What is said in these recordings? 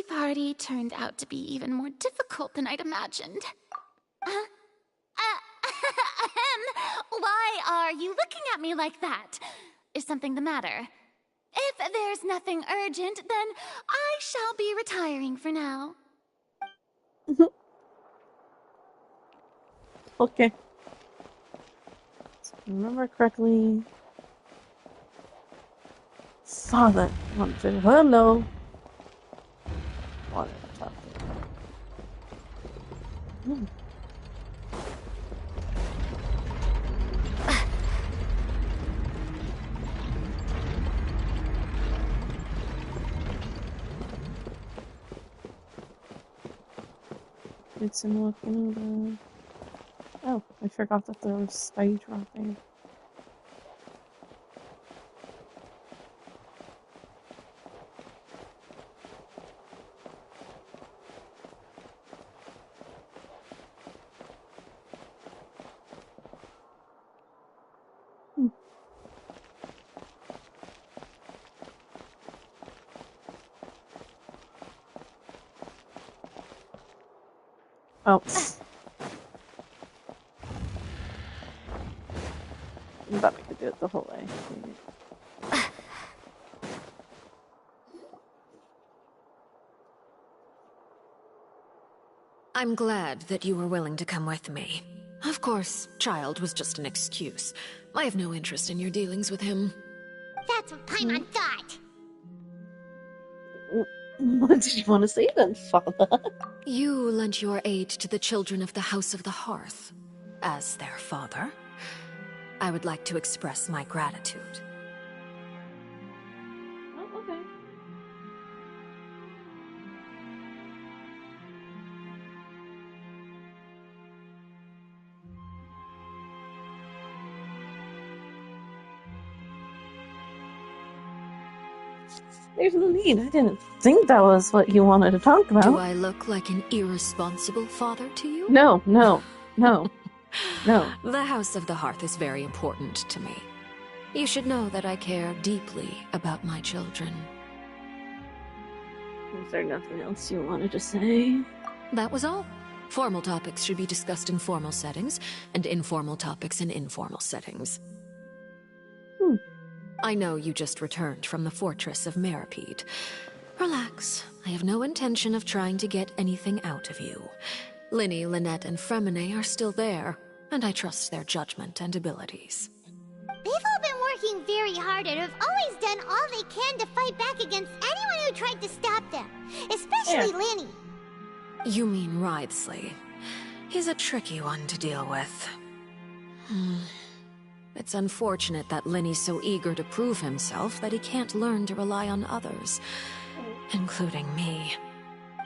party turned out to be even more difficult than I'd imagined. Why are you looking at me like that? Is something the matter? If there's nothing urgent, then I shall be retiring for now. Okay. So if I remember correctly, Father wanted hello. Wanted to talk to him. It's in walking over. Oh, I forgot that there was stage wrapping. Oh. I thought we could do it the whole way. I'm glad that you were willing to come with me. Of course, Child was just an excuse. I have no interest in your dealings with him. That's what Paimon thought. What did you want to say then, Father? You lent your aid to the children of the House of the Hearth. As their father, I would like to express my gratitude. Oh, okay. There's no need. I didn't think that was what you wanted to talk about. Do I look like an irresponsible father to you? No. No. The House of the Hearth is very important to me. You should know that I care deeply about my children. Is there nothing else you wanted to say? That was all. Formal topics should be discussed in formal settings, and informal topics in informal settings. I know you just returned from the fortress of Meripede. Relax. I have no intention of trying to get anything out of you. Linny, Lynette, and Fremine are still there, and I trust their judgment and abilities. They've all been working very hard and have always done all they can to fight back against anyone who tried to stop them. Especially Linny. You mean Wriothesley. He's a tricky one to deal with. It's unfortunate that Linny's so eager to prove himself that he can't learn to rely on others, including me.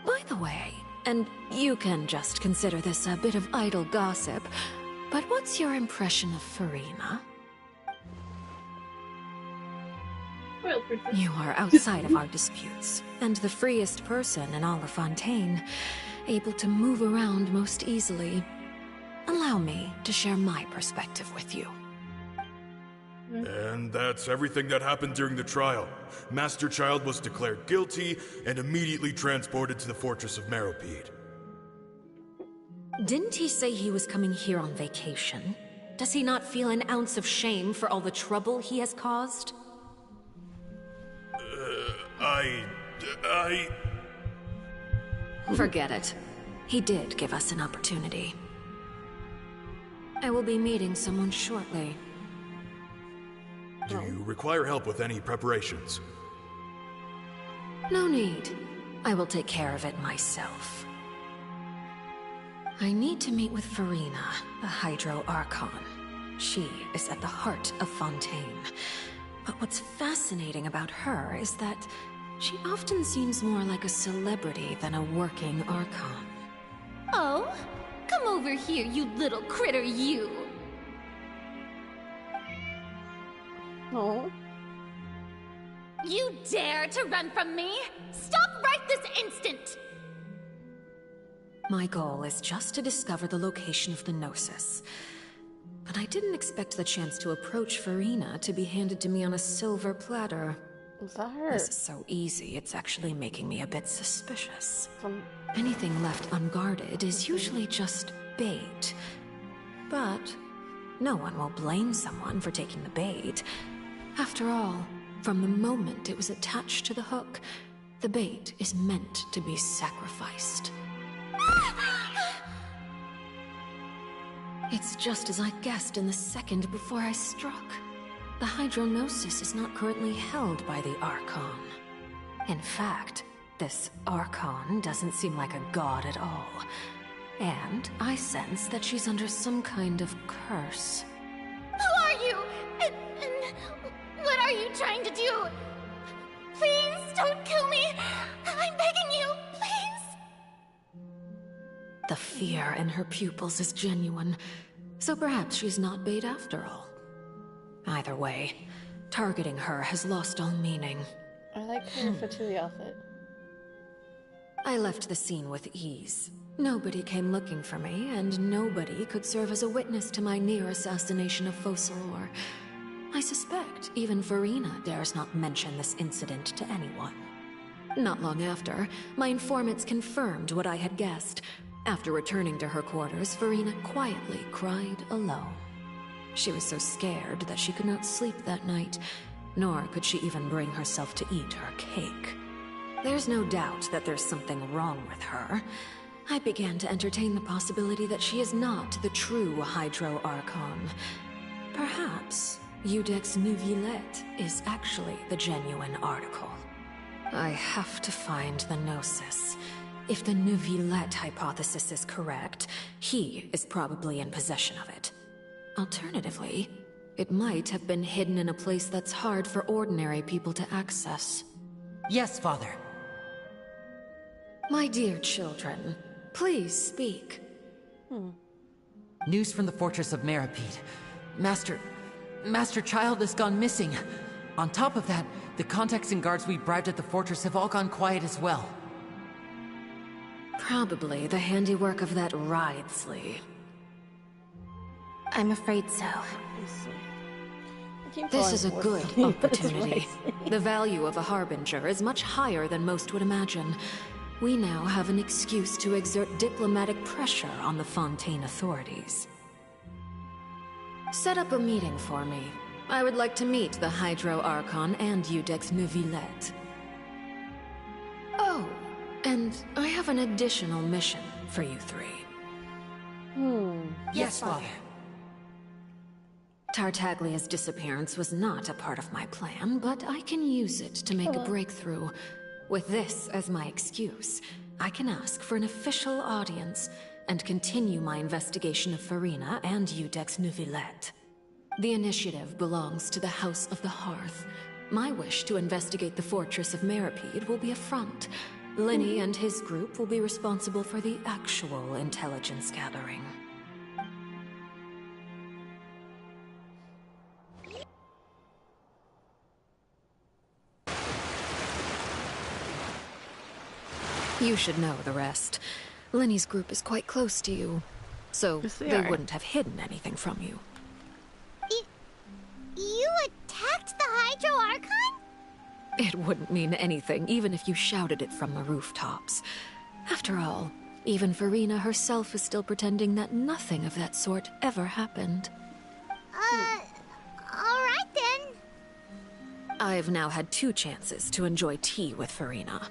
By the way, and you can just consider this a bit of idle gossip, but what's your impression of Furina? You are outside of our disputes, and the freest person in all of Fontaine, able to move around most easily. Allow me to share my perspective with you. And that's everything that happened during the trial. Master Child was declared guilty and immediately transported to the Fortress of Meripede. Didn't he say he was coming here on vacation? Does he not feel an ounce of shame for all the trouble he has caused? Forget it. He did give us an opportunity. I will be meeting someone shortly. Do you require help with any preparations? No need. I will take care of it myself. I need to meet with Furina, the Hydro Archon. She is at the heart of Fontaine. But what's fascinating about her is that she often seems more like a celebrity than a working Archon. Oh? Come over here, you little critter, you! Oh. You dare to run from me? Stop right this instant! My goal is just to discover the location of the Gnosis. But I didn't expect the chance to approach Furina to be handed to me on a silver platter. Is that her? This is so easy, it's actually making me a bit suspicious. From... Anything left unguarded is usually just bait. But no one will blame someone for taking the bait. After all, from the moment it was attached to the hook, the bait is meant to be sacrificed. It's just as I guessed in the second before I struck. The hydronosis is not currently held by the Archon. In fact, this Archon doesn't seem like a god at all. And I sense that she's under some kind of curse. Who are you? And what are you trying to do? Please don't kill me. I'm begging you, please. The fear in her pupils is genuine, so perhaps she's not bait after all. Either way, targeting her has lost all meaning. I like her Fatui outfit. I left the scene with ease. Nobody came looking for me, and nobody could serve as a witness to my near assassination of Focalor. I suspect even Farina dares not mention this incident to anyone. Not long after, my informants confirmed what I had guessed. After returning to her quarters, Farina quietly cried alone. She was so scared that she could not sleep that night, nor could she even bring herself to eat her cake. There's no doubt that there's something wrong with her. I began to entertain the possibility that she is not the true Hydro Archon. Perhaps Iudex Neuvillette is actually the genuine article. I have to find the Gnosis. If the Neuvillette hypothesis is correct, he is probably in possession of it. Alternatively, it might have been hidden in a place that's hard for ordinary people to access. Yes, Father. My dear children, please speak. News from the fortress of Meripede. Master Child has gone missing. On top of that, the contacts and guards we bribed at the fortress have all gone quiet as well. Probably the handiwork of that Ridesley. I'm afraid so. This is a good opportunity. The value of a Harbinger is much higher than most would imagine. We now have an excuse to exert diplomatic pressure on the Fontaine authorities. Set up a meeting for me. I would like to meet the Hydro Archon and Iudex Neuvillette. Oh, and I have an additional mission for you three. Yes, Father. Tartaglia's disappearance was not a part of my plan, but I can use it to make a breakthrough. With this as my excuse, I can ask for an official audience and continue my investigation of Farina and Iudex Neuvillette. The initiative belongs to the House of the Hearth. My wish to investigate the fortress of Meripede will be a front. Lenny and his group will be responsible for the actual intelligence gathering. You should know the rest. Lenny's group is quite close to you, so Yes, they they are. wouldn't have hidden anything from you. You attacked the Hydro Archon? It wouldn't mean anything, even if you shouted it from the rooftops. After all, even Farina herself is still pretending that nothing of that sort ever happened. Alright then. I've now had 2 chances to enjoy tea with Farina.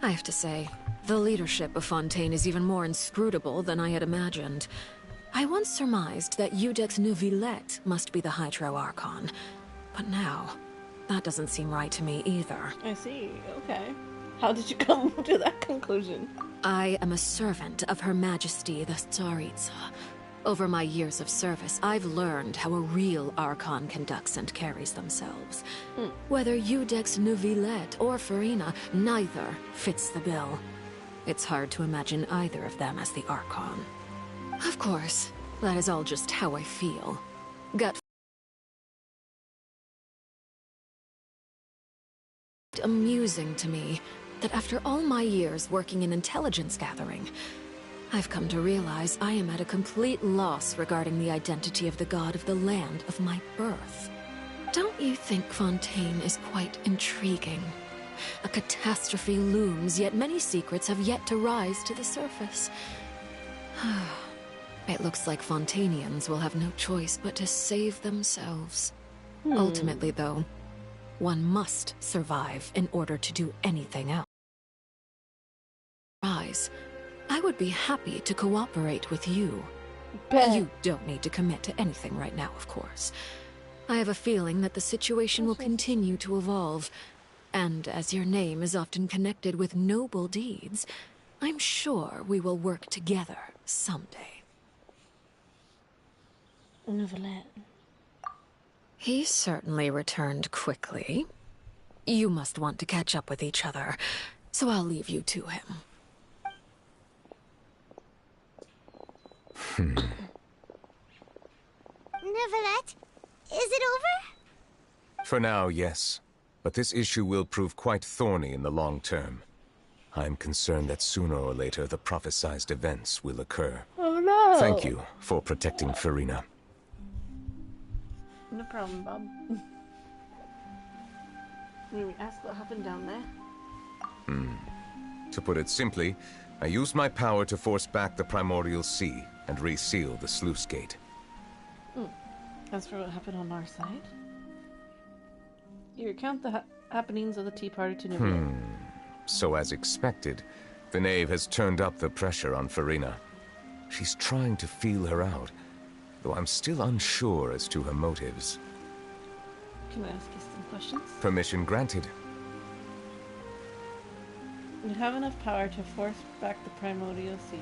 I have to say, the leadership of Fontaine is even more inscrutable than I had imagined. I once surmised that Iudex Neuvillette must be the Hydro Archon, but now, that doesn't seem right to me either. I see, okay. How did you come to that conclusion? I am a servant of Her Majesty the Tsaritsa. Over my years of service, I've learned how a real Archon conducts and carries themselves. Whether Iudex Neuvillette or Farina, neither fits the bill. It's hard to imagine either of them as the Archon. Of course, that is all just how I feel. Gut amusing to me that after all my years working in intelligence gathering, I've come to realize I am at a complete loss regarding the identity of the god of the land of my birth. Don't you think Fontaine is quite intriguing? A catastrophe looms, yet many secrets have yet to rise to the surface. It looks like Fontainians will have no choice but to save themselves. Ultimately, though, one must survive in order to do anything else. I would be happy to cooperate with you. You don't need to commit to anything right now, of course. I have a feeling that the situation will continue to evolve, and as your name is often connected with noble deeds, I'm sure we will work together someday. Novelette. He certainly returned quickly. You must want to catch up with each other, so I'll leave you to him. Novelette, is it over? For now, yes. But this issue will prove quite thorny in the long term. I'm concerned that sooner or later the prophesized events will occur. Oh no! Thank you for protecting Farina. No problem, Bob. Maybe ask what happened down there. To put it simply, I used my power to force back the primordial sea and reseal the sluice gate. As for what happened on our side, you recount the happenings of the Tea Party to Nubia. So as expected, the knave has turned up the pressure on Farina. She's trying to feel her out, though I'm still unsure as to her motives. Can I ask you some questions? Permission granted. You have enough power to force back the primordial sea.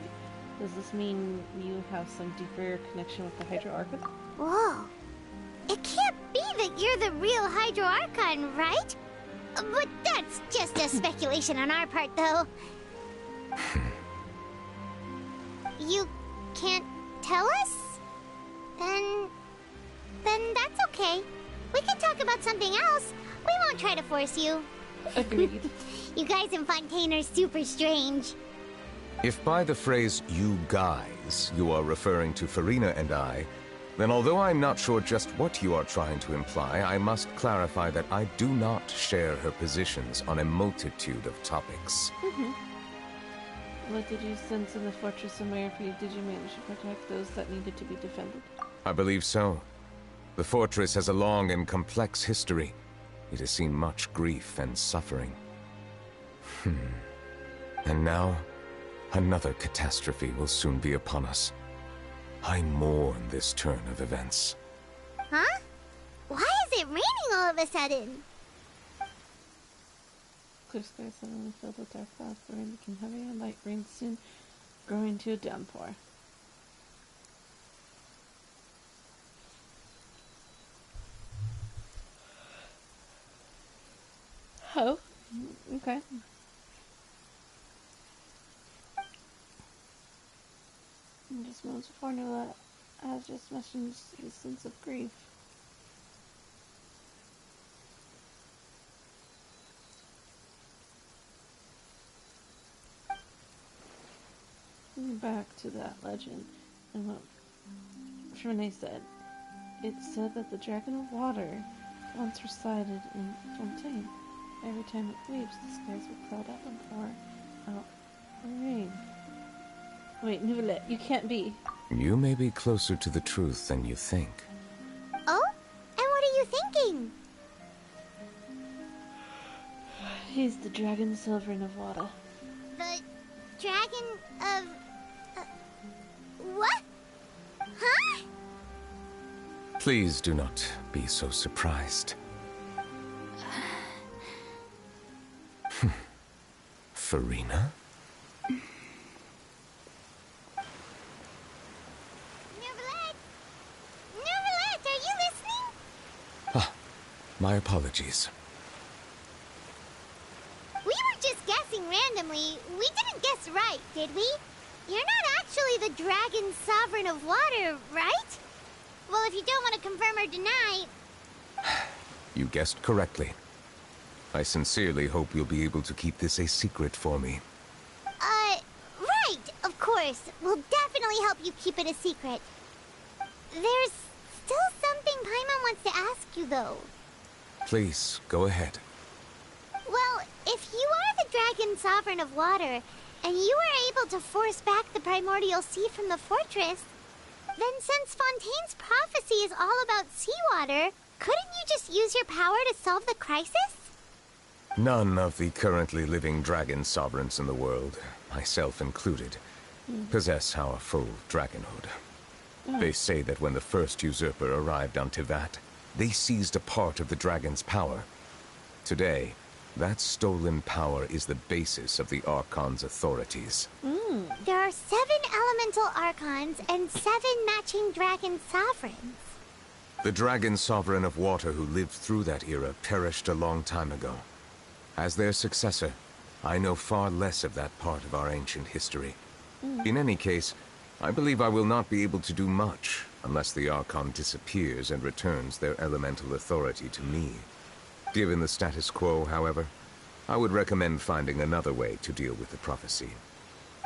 Does this mean you have some deeper connection with the Hydro Archon? Whoa. It can't be that you're the real Hydro Archon, right? But that's just a speculation on our part, though. You can't tell us? Then that's okay. We can talk about something else. We won't try to force you. Agreed. You guys in Fontaine are super strange. If by the phrase, you guys, you are referring to Farina and I, then although I'm not sure just what you are trying to imply, I must clarify that I do not share her positions on a multitude of topics. What did you sense in the Fortress of Merrifield? Did you manage to protect those that needed to be defended? I believe so. The fortress has a long and complex history. It has seen much grief and suffering. And now, another catastrophe will soon be upon us. I mourn this turn of events. Huh? Why is it raining all of a sudden? Clear sky suddenly filled with dark clouds. The rain became heavy and light rain soon grew into a downpour. Oh, okay. Just moments before Nula has just mentioned his sense of grief. Back to that legend, and what Renee said. It said that the Dragon of Water once resided in Fontaine. Every time it weeps, the skies will cloud up and pour out rain. Wait, Novelette, you can't be. You may be closer to the truth than you think. Oh? And what are you thinking? He's the Dragon Sovereign of Water. The Dragon of... what? Huh? Please do not be so surprised. Farina? Novelette! Novelette, are you listening? My apologies. We were just guessing randomly. We didn't guess right, did we? You're not actually the Dragon Sovereign of Water, right? Well, if you don't want to confirm or deny... You guessed correctly. I sincerely hope you'll be able to keep this a secret for me. Right, of course. We'll definitely help you keep it a secret. There's still something Paimon wants to ask you, though. Please, go ahead. Well, if you are the Dragon Sovereign of Water, and you were able to force back the primordial sea from the fortress, then since Fontaine's prophecy is all about seawater, couldn't you just use your power to solve the crisis? None of the currently living dragon sovereigns in the world, myself included, possess our full dragonhood. They say that when the first usurper arrived on Tivat, they seized a part of the dragon's power. Today, that stolen power is the basis of the Archon's authorities. There are 7 elemental Archons and 7 matching Dragon Sovereigns. The dragon sovereign of water who lived through that era perished a long time ago. As their successor, I know far less of that part of our ancient history. In any case, I believe I will not be able to do much unless the Archon disappears and returns their elemental authority to me. Given the status quo, however, I would recommend finding another way to deal with the prophecy.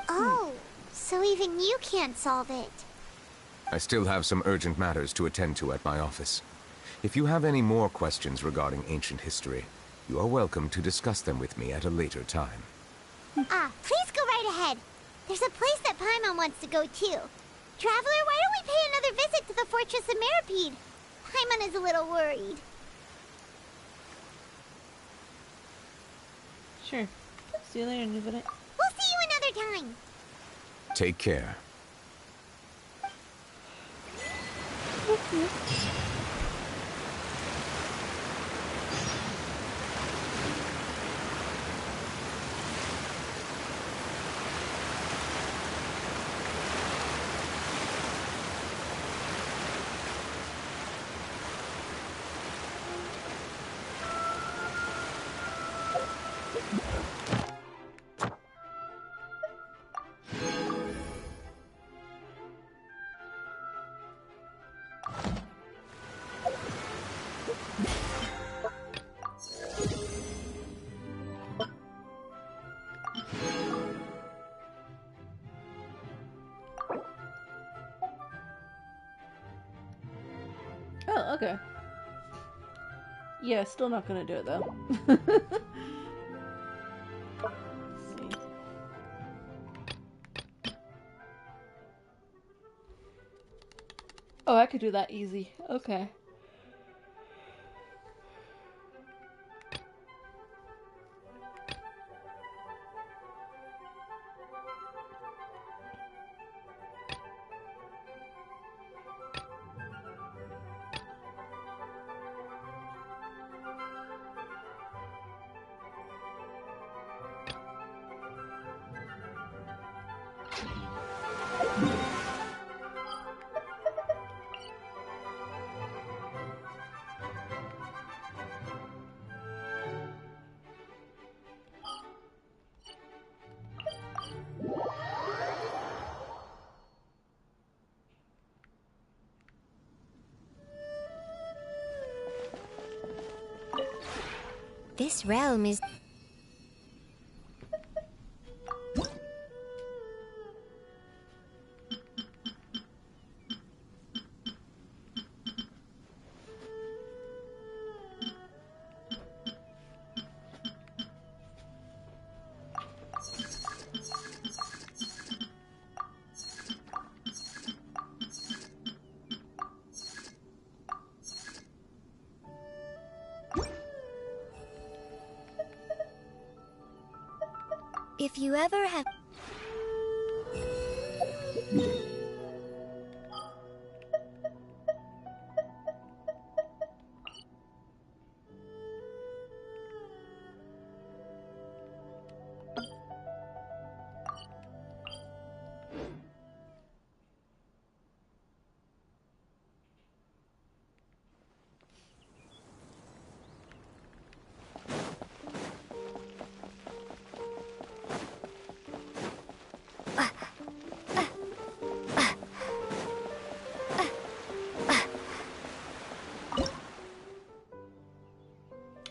Oh, so even you can't solve it. I still have some urgent matters to attend to at my office. If you have any more questions regarding ancient history, you are welcome to discuss them with me at a later time. Please go right ahead. There's a place that Paimon wants to go too. Traveler, why don't we pay another visit to the Fortress of Meripede? Paimon is a little worried. Sure. See you later, Nubita. We'll see you another time. Take care. Oh, okay. Yeah, still not gonna do it though. Let's see. Oh, I could do that easy. Okay. This realm is... If you ever have...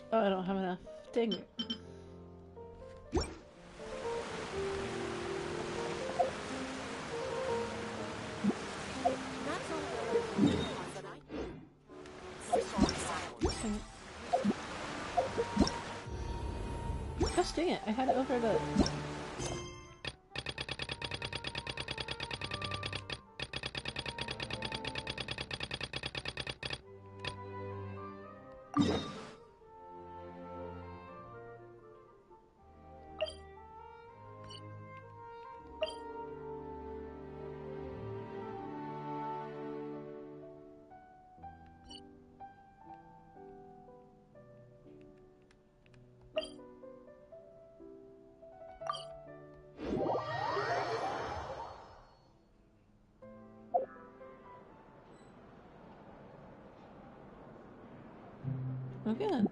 Oh, I don't have enough. Dang it. Gosh dang it, I had it over the... Oh, good.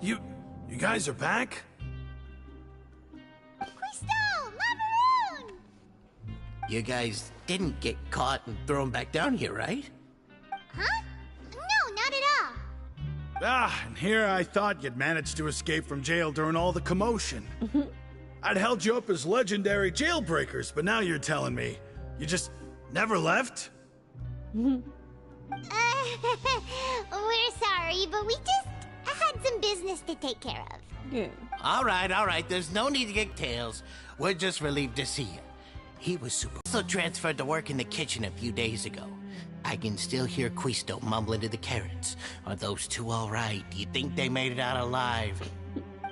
You guys are back? Crystal! Macaroon! You guys didn't get caught and thrown back down here, right? Huh? No, not at all. Ah, and here I thought you'd managed to escape from jail during all the commotion. I'd held you up as legendary jailbreakers, but now you're telling me you just never left? We're sorry, but we just had some business to take care of. Yeah. All right. There's no need to get tails. We're just relieved to see you. He was also transferred to work in the kitchen a few days ago. I can still hear Quisto mumbling to the carrots. Are those two all right? Do you think they made it out alive?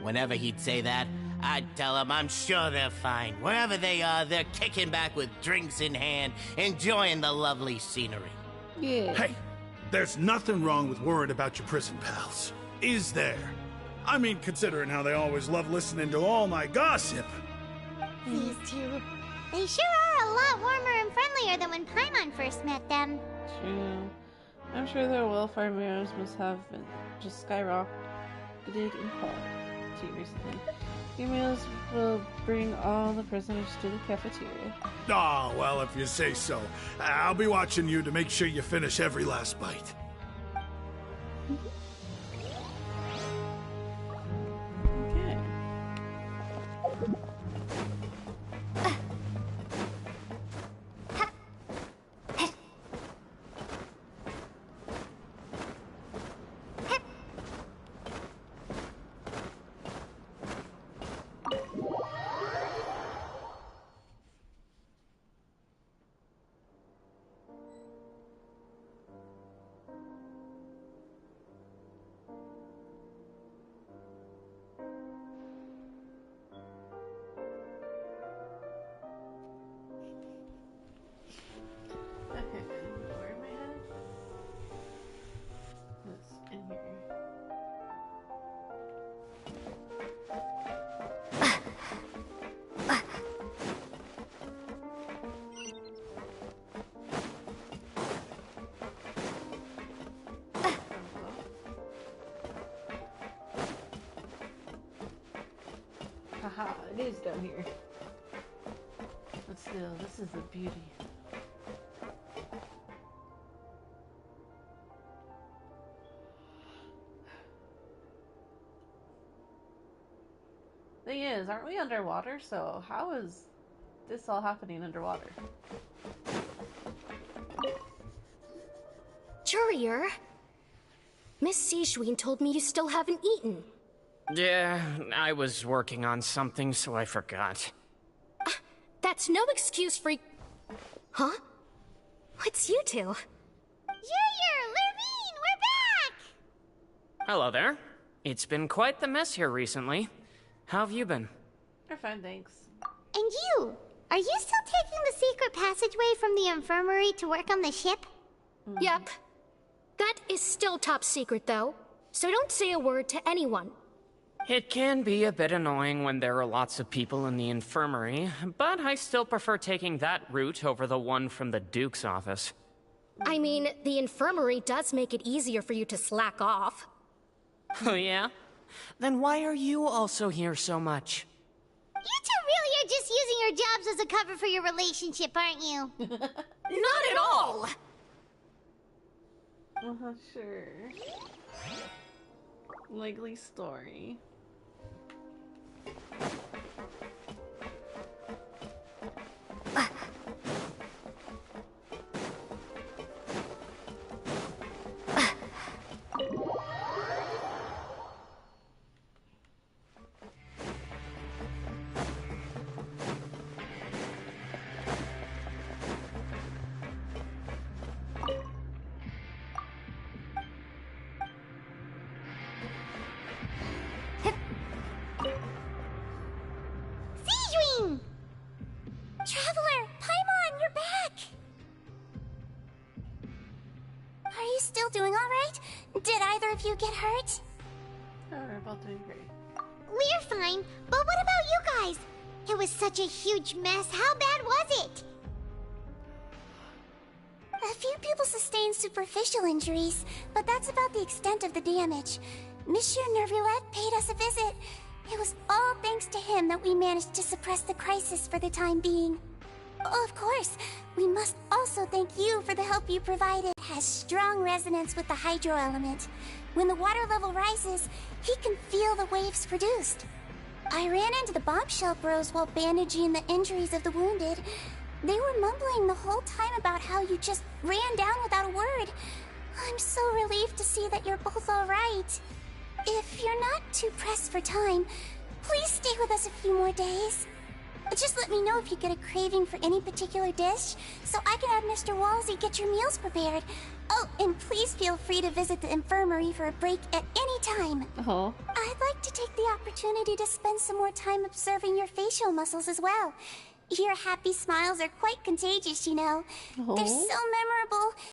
Whenever he'd say that, I'd tell him I'm sure they're fine. Wherever they are, they're kicking back with drinks in hand, enjoying the lovely scenery. Yeah. Hey, there's nothing wrong with worrying about your prison pals. Is there? I mean, considering how they always love listening to all my gossip. These two. They sure are a lot warmer and friendlier than when Paimon first met them. True. I'm sure their welfare mirrors must have been just skyrocketed in quality recently. Your meals will bring all the prisoners to the cafeteria. Oh, well, if you say so. I'll be watching you to make sure you finish every last bite. Okay. Where am I at? It's in here. Haha, it is down here. But still, this is the beauty. Thing is, aren't we underwater? So how is this all happening underwater? Jurier, Miss Sijwin told me you still haven't eaten. Yeah, I was working on something, so I forgot. That's no excuse for... Huh? What's you two? Junior! Lurvine! We're back! Hello there. It's been quite the mess here recently. How have you been? We're fine, thanks. And you? Are you still taking the secret passageway from the infirmary to work on the ship? Yep. That is still top secret, though. So don't say a word to anyone. It can be a bit annoying when there are lots of people in the infirmary, but I still prefer taking that route over the one from the Duke's office. I mean, the infirmary does make it easier for you to slack off. Oh yeah? Then why are you also here so much? You two really are just using your jobs as a cover for your relationship, aren't you? Not at all! Sure. likely story. Traveler, Paimon, you're back! Are you still doing alright? Did either of you get hurt? We're both doing great. We're fine, but what about you guys? It was such a huge mess. How bad was it? A few people sustained superficial injuries, but that's about the extent of the damage. Monsieur Nervulette paid us a visit. It was all thanks to him that we managed to suppress the crisis for the time being. Of course, we must also thank you for the help you provided. It has strong resonance with the hydro element. When the water level rises, he can feel the waves produced. I ran into the bombshell bros while bandaging the injuries of the wounded. They were mumbling the whole time about how you just ran down without a word. I'm so relieved to see that you're both alright. If you're not too pressed for time, please stay with us a few more days. Just let me know if you get a craving for any particular dish, so I can have Mr. Walsey get your meals prepared. Oh, and please feel free to visit the infirmary for a break at any time. Oh. I'd like to take the opportunity to spend some more time observing your facial muscles as well. Your happy smiles are quite contagious, you know. They're so memorable.